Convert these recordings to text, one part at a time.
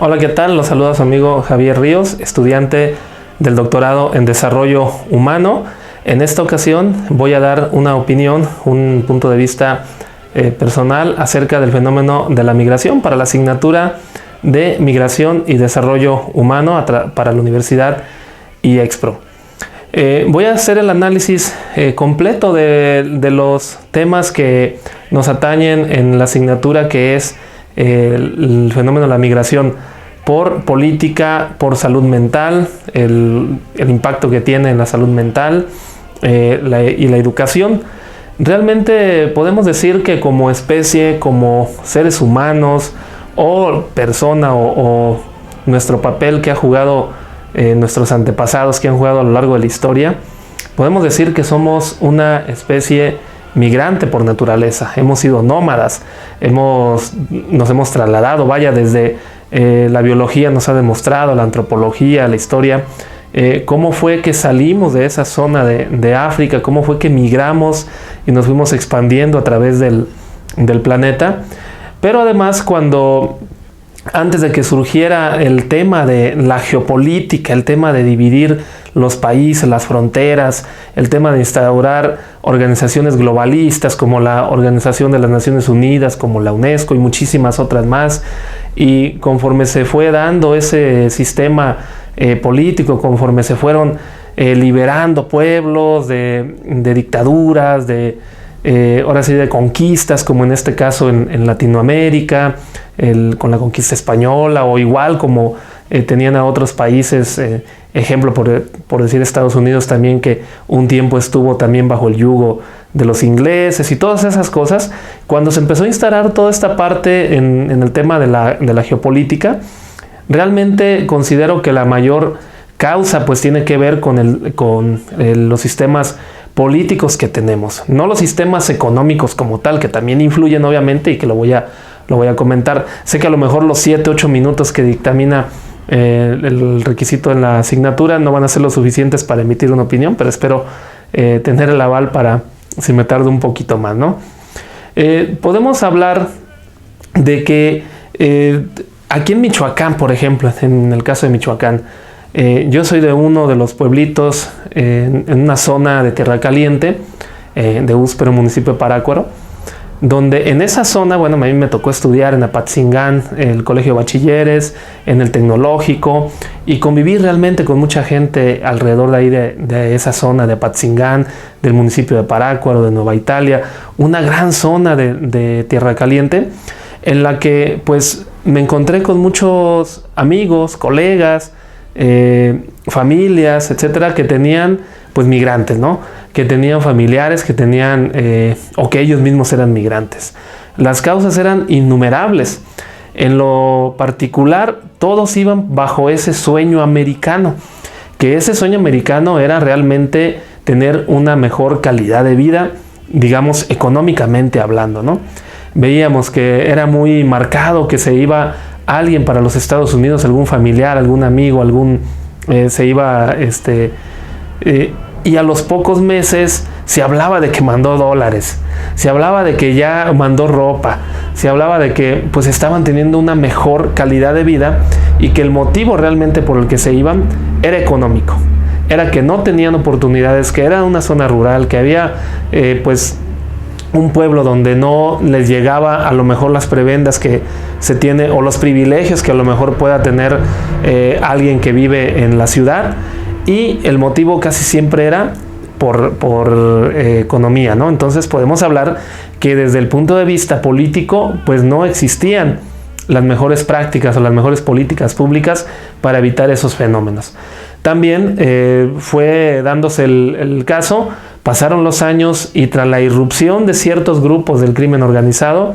Hola, ¿qué tal? Los saluda su amigo Javier Ríos, estudiante del doctorado en Desarrollo Humano. En esta ocasión voy a dar una opinión, un punto de vista personal acerca del fenómeno de la migración para la asignatura de Migración y Desarrollo Humano para la Universidad IEXPRO. Voy a hacer el análisis completo de los temas que nos atañen en la asignatura, que es el fenómeno de la migración por política, por salud mental, el impacto que tiene en la salud mental y la educación. Realmente podemos decir que como especie, como seres humanos o persona o nuestro papel que ha jugado nuestros antepasados, que han jugado a lo largo de la historia, podemos decir que somos una especie migrante por naturaleza. Hemos sido nómadas, nos hemos trasladado, desde la biología nos ha demostrado, la antropología, la historia, cómo fue que salimos de esa zona de África, cómo fue que migramos y nos fuimos expandiendo a través del planeta. Pero además, antes de que surgiera el tema de la geopolítica, el tema de dividir los países, las fronteras, el tema de instaurar organizaciones globalistas como la Organización de las Naciones Unidas, como la UNESCO y muchísimas otras más, y conforme se fue dando ese sistema político, conforme se fueron liberando pueblos de dictaduras, ahora sí de conquistas, como en este caso en Latinoamérica, con la conquista española, o igual como tenían a otros países, ejemplo por decir Estados Unidos también, que un tiempo estuvo también bajo el yugo de los ingleses y todas esas cosas. Cuando se empezó a instalar toda esta parte en el tema de la geopolítica, realmente considero que la mayor causa pues tiene que ver con los sistemas políticos que tenemos, no los sistemas económicos como tal, que también influyen obviamente y que lo voy a comentar. Sé que a lo mejor los 7-8 minutos que dictamina el requisito en la asignatura no van a ser lo suficientes para emitir una opinión, pero espero tener el aval para si me tardo un poquito más, ¿no? Podemos hablar de que aquí en Michoacán, por ejemplo, en el caso de Michoacán, yo soy de uno de los pueblitos en una zona de Tierra Caliente, de Úspero, municipio de Parácuaro, donde en esa zona, bueno, a mí me tocó estudiar en Apatzingán, el Colegio de Bachilleres, en el Tecnológico, y convivir realmente con mucha gente alrededor de ahí de esa zona de Apatzingán, del municipio de Parácuaro, de Nueva Italia, una gran zona de Tierra Caliente, en la que pues me encontré con muchos amigos, colegas, familias, etcétera, que tenían pues migrantes, ¿no? Que tenían familiares, que tenían o que ellos mismos eran migrantes. Las causas eran innumerables. En lo particular, todos iban bajo ese sueño americano, que ese sueño americano era realmente tener una mejor calidad de vida, digamos económicamente hablando, ¿no? Veíamos que era muy marcado que se iba alguien para los Estados Unidos, algún familiar, algún amigo, se iba, y a los pocos meses se hablaba de que mandó dólares, se hablaba de que ya mandó ropa, se hablaba de que pues estaban teniendo una mejor calidad de vida y que el motivo realmente por el que se iban era económico, era que no tenían oportunidades, que era una zona rural, que había pues un pueblo donde no les llegaba a lo mejor las prebendas que se tiene o los privilegios que a lo mejor pueda tener alguien que vive en la ciudad, y el motivo casi siempre era por economía, ¿no? Entonces podemos hablar que desde el punto de vista político pues no existían las mejores prácticas o las mejores políticas públicas para evitar esos fenómenos. También fue dándose el caso, pasaron los años y tras la irrupción de ciertos grupos del crimen organizado,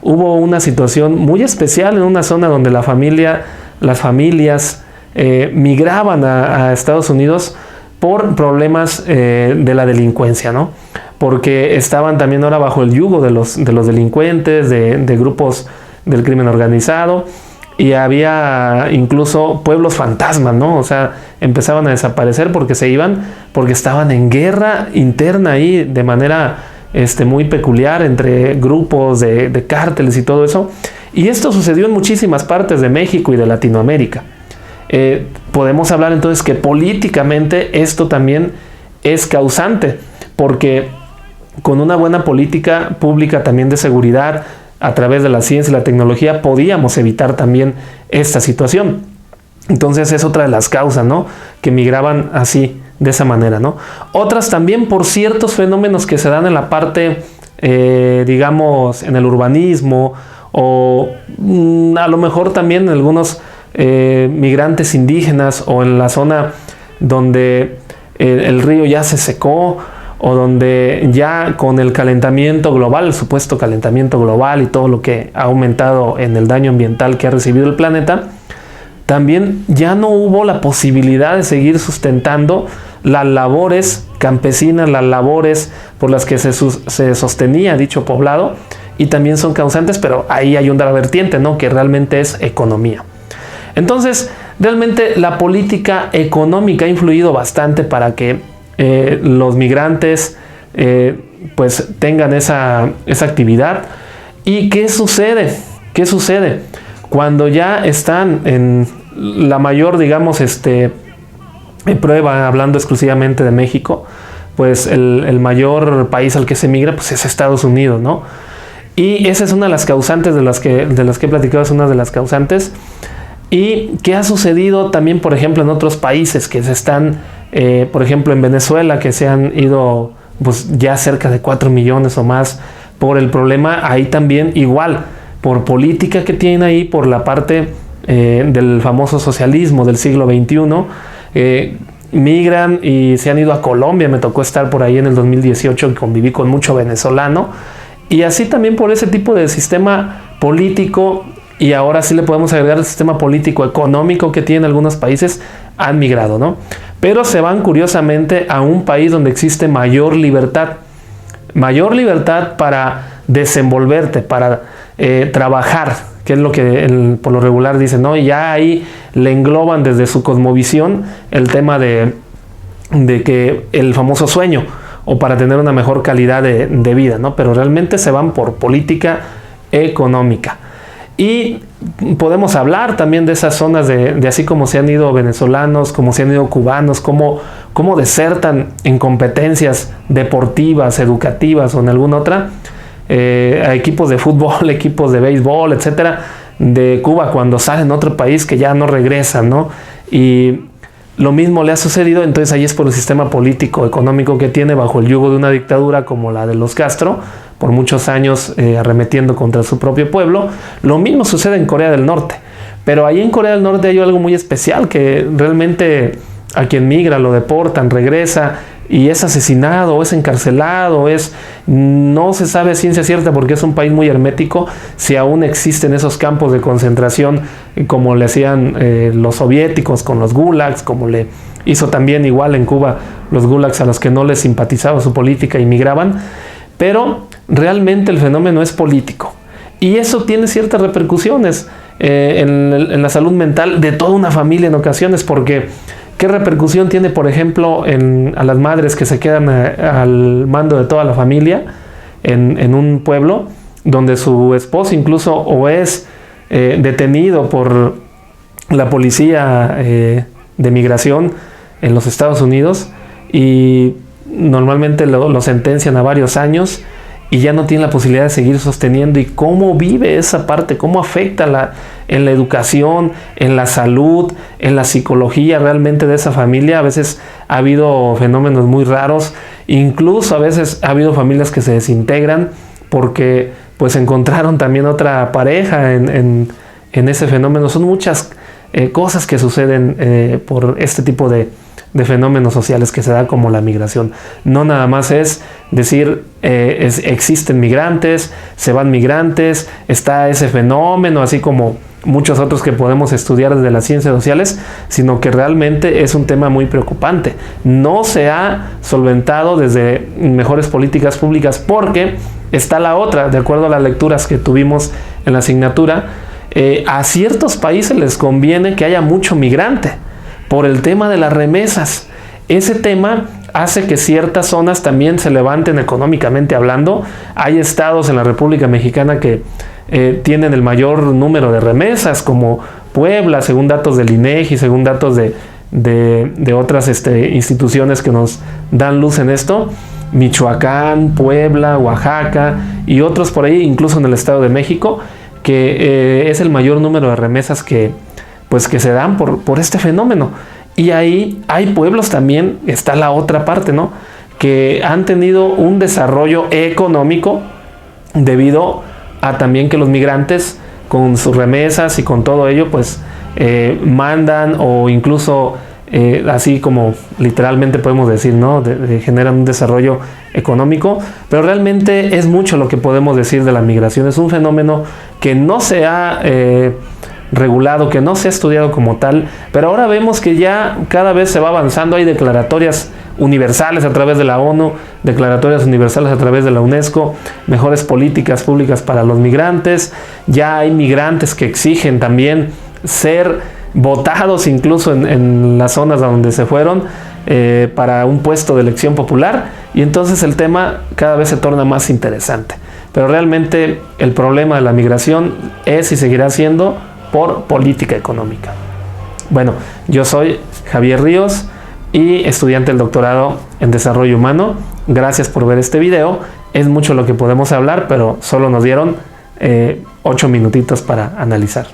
hubo una situación muy especial en una zona donde las familias migraban a Estados Unidos por problemas de la delincuencia, ¿no? Porque estaban también ahora bajo el yugo de los delincuentes, de grupos del crimen organizado, y había incluso pueblos fantasmas, ¿no? O sea, empezaban a desaparecer porque estaban en guerra interna ahí de manera muy peculiar entre grupos de cárteles y todo eso. Y esto sucedió en muchísimas partes de México y de Latinoamérica. Podemos hablar entonces que políticamente esto también es causante, porque con una buena política pública también de seguridad a través de la ciencia y la tecnología podíamos evitar también esta situación. Entonces es otra de las causas, ¿no?, que migraban así, de esa manera, ¿no? Otras también por ciertos fenómenos que se dan en la parte, digamos, en el urbanismo, o a lo mejor también en algunos migrantes indígenas, o en la zona donde el río ya se secó, o donde ya con el calentamiento global, el supuesto calentamiento global y todo lo que ha aumentado en el daño ambiental que ha recibido el planeta, también ya no hubo la posibilidad de seguir sustentando las labores campesinas, las labores por las que se sostenía dicho poblado, y también son causantes, pero ahí hay una vertiente, ¿no?, que realmente es economía. Entonces, realmente la política económica ha influido bastante para que los migrantes pues tengan esa actividad. ¿Y qué sucede? ¿Qué sucede? Cuando ya están en la mayor, digamos, prueba, hablando exclusivamente de México, pues el mayor país al que se migra pues es Estados Unidos, ¿no? Y esa es una de las causantes de las que he platicado, es una de las causantes. ¿Y qué ha sucedido también, por ejemplo, en otros países que se están, por ejemplo, en Venezuela, que se han ido pues ya cerca de 4 millones o más por el problema? Ahí también igual, por política que tienen ahí, por la parte del famoso socialismo del siglo XXI, migran y se han ido a Colombia. Me tocó estar por ahí en el 2018 y conviví con mucho venezolano, y así también por ese tipo de sistema político. Y ahora sí le podemos agregar el sistema político económico que tienen algunos países, han migrado, ¿no? Pero se van curiosamente a un país donde existe mayor libertad para desenvolverte, para trabajar, que es lo que por lo regular dicen, ¿no? Y ya ahí le engloban desde su cosmovisión el tema de que el famoso sueño, o para tener una mejor calidad de vida, ¿no? Pero realmente se van por política económica. Y podemos hablar también de esas zonas de así como se han ido venezolanos, como se han ido cubanos, cómo desertan en competencias deportivas, educativas o en alguna otra, a equipos de fútbol, equipos de béisbol, etcétera, de Cuba, cuando salen a otro país que ya no regresan, ¿no? Y lo mismo le ha sucedido. Entonces ahí es por el sistema político económico que tiene, bajo el yugo de una dictadura como la de los Castro, por muchos años arremetiendo contra su propio pueblo. Lo mismo sucede en Corea del Norte, pero ahí en Corea del Norte hay algo muy especial, que realmente a quien migra lo deportan, regresa y es asesinado, o es encarcelado, no se sabe a ciencia cierta, porque es un país muy hermético, si aún existen esos campos de concentración como le hacían los soviéticos con los gulags, como le hizo también igual en Cuba los gulags a los que no les simpatizaba su política y migraban. Pero realmente el fenómeno es político, y eso tiene ciertas repercusiones en la salud mental de toda una familia en ocasiones, porque ¿qué repercusión tiene, por ejemplo, a las madres que se quedan al mando de toda la familia en un pueblo donde su esposo incluso o es detenido por la policía de migración en los Estados Unidos, y normalmente lo sentencian a varios años, y ya no tiene la posibilidad de seguir sosteniendo? ¿Y cómo vive esa parte? ¿Cómo afecta en la educación, en la salud, en la psicología realmente de esa familia? A veces ha habido fenómenos muy raros, incluso a veces ha habido familias que se desintegran porque pues encontraron también otra pareja en ese fenómeno. Son muchas cosas que suceden por este tipo de fenómenos sociales que se da, como la migración. No nada más es decir existen migrantes, se van migrantes, está ese fenómeno, así como muchos otros que podemos estudiar desde las ciencias sociales, sino que realmente es un tema muy preocupante. No se ha solventado desde mejores políticas públicas, porque está la otra, de acuerdo a las lecturas que tuvimos en la asignatura, a ciertos países les conviene que haya mucho migrante por el tema de las remesas. Ese tema hace que ciertas zonas también se levanten económicamente hablando. Hay estados en la República Mexicana que tienen el mayor número de remesas, como Puebla, según datos del INEGI, según datos de otras instituciones que nos dan luz en esto. Michoacán, Puebla, Oaxaca y otros por ahí, incluso en el Estado de México, que es el mayor número de remesas que se dan por este fenómeno. Y ahí hay pueblos también, está la otra parte, ¿no?, que han tenido un desarrollo económico debido a también que los migrantes con sus remesas y con todo ello pues mandan, o incluso así como literalmente podemos decir, ¿no?, generan un desarrollo económico. Pero realmente es mucho lo que podemos decir de la migración. Es un fenómeno que no se ha regulado, que no se ha estudiado como tal, pero ahora vemos que ya cada vez se va avanzando. Hay declaratorias universales a través de la ONU, declaratorias universales a través de la UNESCO, mejores políticas públicas para los migrantes. Ya hay migrantes que exigen también ser votados incluso en las zonas a donde se fueron para un puesto de elección popular, y entonces el tema cada vez se torna más interesante. Pero realmente el problema de la migración es y seguirá siendo por política económica. Bueno, yo soy Javier Ríos y estudiante del doctorado en desarrollo humano. Gracias por ver este video. Es mucho lo que podemos hablar, pero solo nos dieron 8 minutitos para analizar.